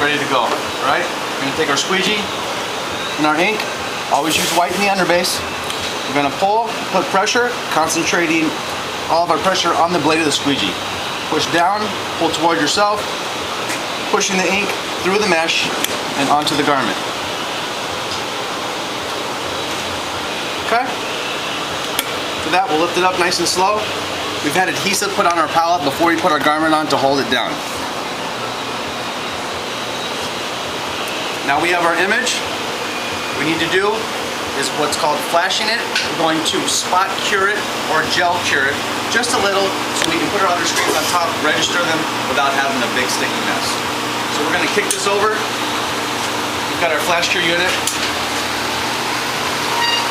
ready to go. All right, we're gonna take our squeegee and our ink. Always use white in the underbase. We're gonna pull, put pressure, concentrating all of our pressure on the blade of the squeegee. Push down, pull toward yourself, pushing the ink through the mesh and onto the garment. Okay? For that, we'll lift it up nice and slow. We've had adhesive put on our pallet before we put our garment on to hold it down. Now we have our image. What we need to do is what's called flashing it. We're going to spot cure it or gel cure it just a little so we can put our other screens on top, register them without having a big sticky mess. So we're going to kick this over. We've got our flash cure unit.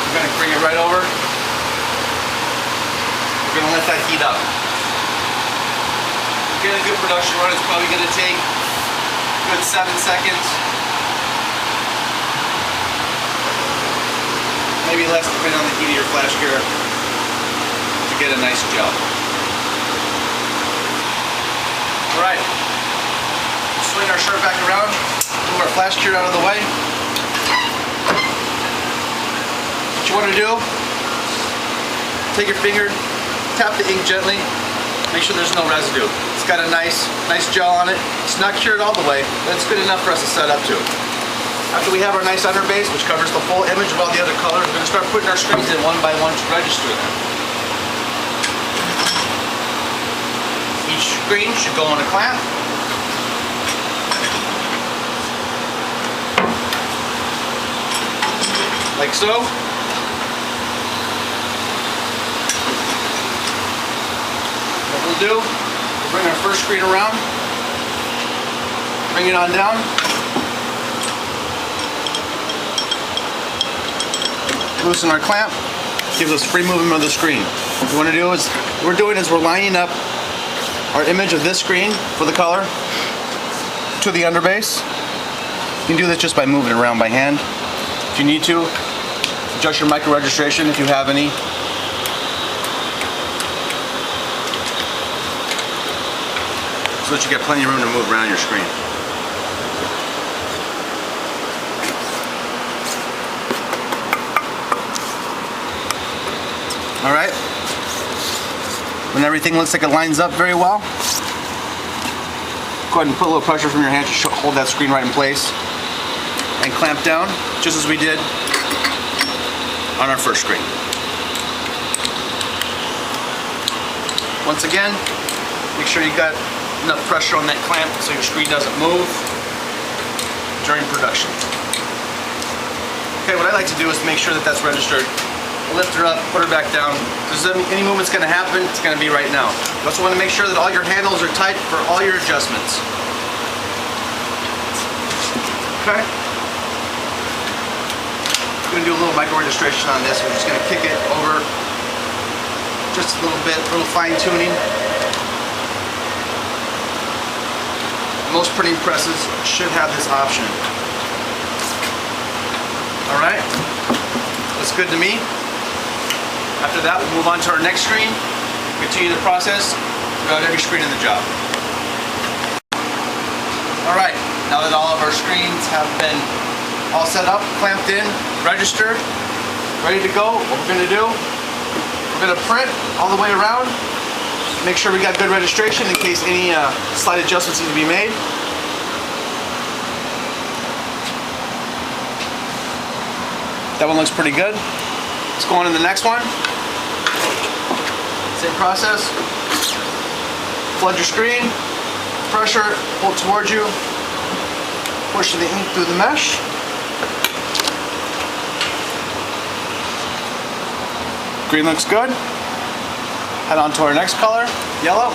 We're going to bring it right over. We're going to let that heat up. To get a good production run, it's probably going to take a good 7 seconds. Maybe less depending on the heat of your flash cure to get a nice gel. Alright, swing our shirt back around, move our flash cure out of the way. What you want to do, take your finger, tap the ink gently, make sure there's no residue. It's got a nice gel on it. It's not cured all the way, but it's good enough for us to set up to. After we have our nice underbase, which covers the full image of all the other colors, we're going to start putting our screens in one by one to register them. Each screen should go on a clamp. Like so. What we'll do, we'll bring our first screen around, bring it on down. Loosen our clamp, gives us free movement of the screen. What we want to do is, we're lining up our image of this screen for the color to the underbase. You can do this just by moving it around by hand. If you need to, adjust your micro registration if you have any. So that you get plenty of room to move around your screen. All right, when everything looks like it lines up very well, go ahead and put a little pressure from your hand to hold that screen right in place and clamp down just as we did on our first screen. Once again, make sure you got enough pressure on that clamp so your screen doesn't move during production. Okay, what I like to do is to make sure that that's registered. Lift her up, put her back down. If there's any movement's going to happen, it's going to be right now. You also want to make sure that all your handles are tight for all your adjustments. Okay? We're going to do a little micro registration on this. We're just going to kick it over just a little bit, a little fine tuning. Most printing presses should have this option. All right? Looks good to me. After that, we'll move on to our next screen, continue the process throughout every screen in the job. Alright, now that all of our screens have been all set up, clamped in, registered, ready to go, what we're going to do, we're going to print all the way around, make sure we got good registration in case any slight adjustments need to be made. That one looks pretty good. Let's go on to the next one. Same process. Flood your screen, pressure, pull towards you, push the ink through the mesh. Green looks good. Head on to our next color, yellow.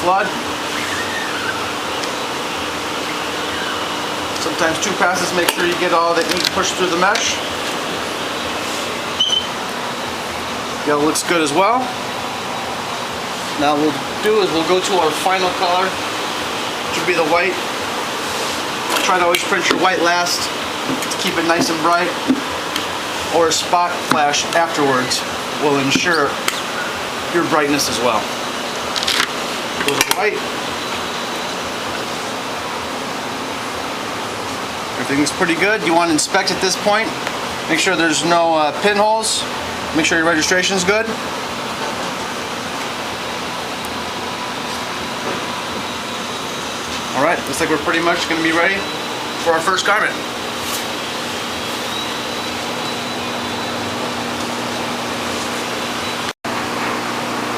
Flood. Sometimes 2 passes, make sure you get all the ink pushed through the mesh. Yellow looks good as well. Now what we'll do is we'll go to our final color, which will be the white. Try to always print your white last to keep it nice and bright, or a spot flash afterwards will ensure your brightness as well. Go to white. Everything's pretty good. You want to inspect at this point. Make sure there's no pinholes. Make sure your registration's good. Alright, looks like we're pretty much going to be ready for our first garment.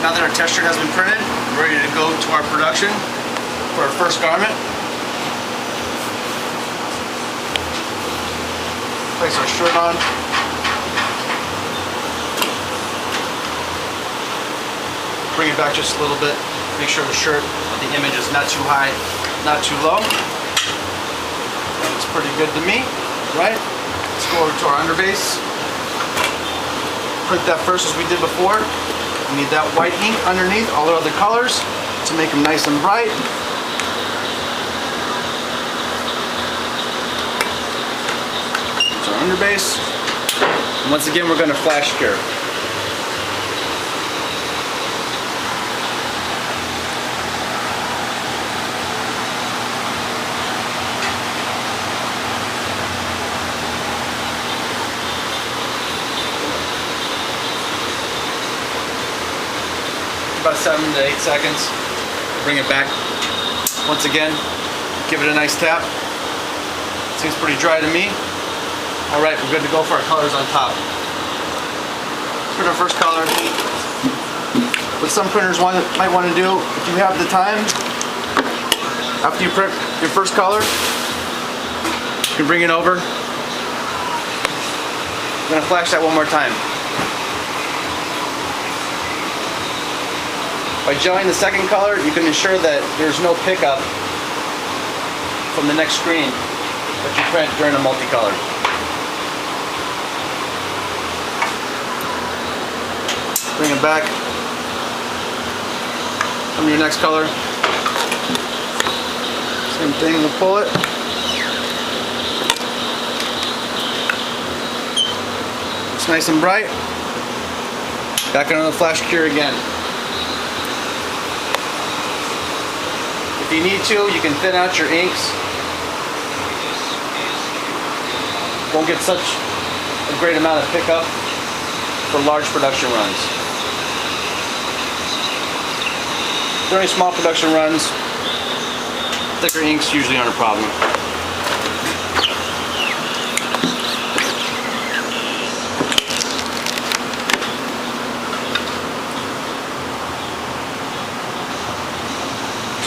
Now that our test shirt has been printed, we're ready to go to our production for our first garment. Place our shirt on. Bring it back just a little bit. Make sure the shirt, the image is not too high, not too low. Looks pretty good to me, right? Let's go over to our underbase. Print that first as we did before. We need that white ink underneath all the other colors to make them nice and bright. Here's our underbase. And once again, we're going to flash cure. About 7 to 8 seconds. Bring it back. Once again, give it a nice tap. Seems pretty dry to me. Alright, we're good to go for our colors on top. Let's put our first color. What some printers might want to do, if you have the time, after you print your first color, you can bring it over. I'm going to flash that one more time. By gelling the second color, you can ensure that there's no pickup from the next screen that you print during a multicolor. Bring it back. Come to your next color. Same thing, we'll pull it. Looks nice and bright. Back under the flash cure again. If you need to, you can thin out your inks. Won't get such a great amount of pickup for large production runs. During small production runs, thicker inks usually aren't a problem.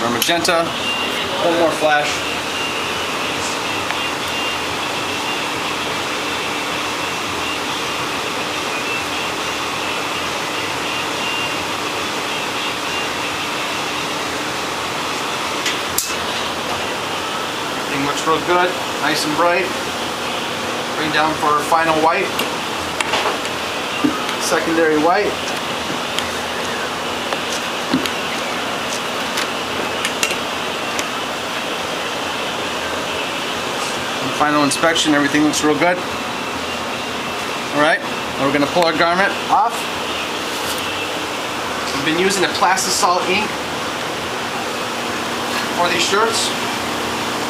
Our magenta, one more flash. Everything looks real good, nice and bright. Bring down for our final white, secondary white. Final inspection, everything looks real good. Alright, now we're going to pull our garment off. We've been using a plastisol ink for these shirts.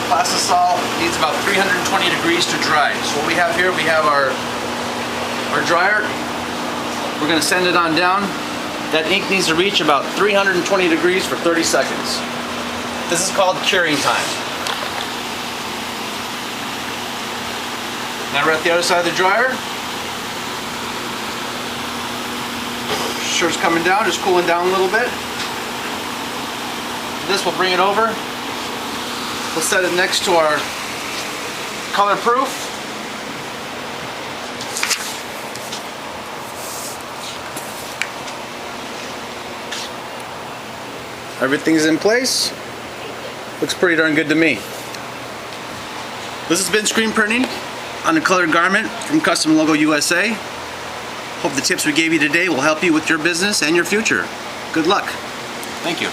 Plastisol needs about 320 degrees to dry. So what we have here, we have our dryer. We're going to send it on down. That ink needs to reach about 320 degrees for 30 seconds. This is called curing time. Now we're at the other side of the dryer. Shirt's coming down, just cooling down a little bit. This will bring it over. We'll set it next to our color proof. Everything's in place. Looks pretty darn good to me. This has been screen printing on a colored garment from CustomLogo USA. Hope the tips we gave you today will help you with your business and your future. Good luck. Thank you.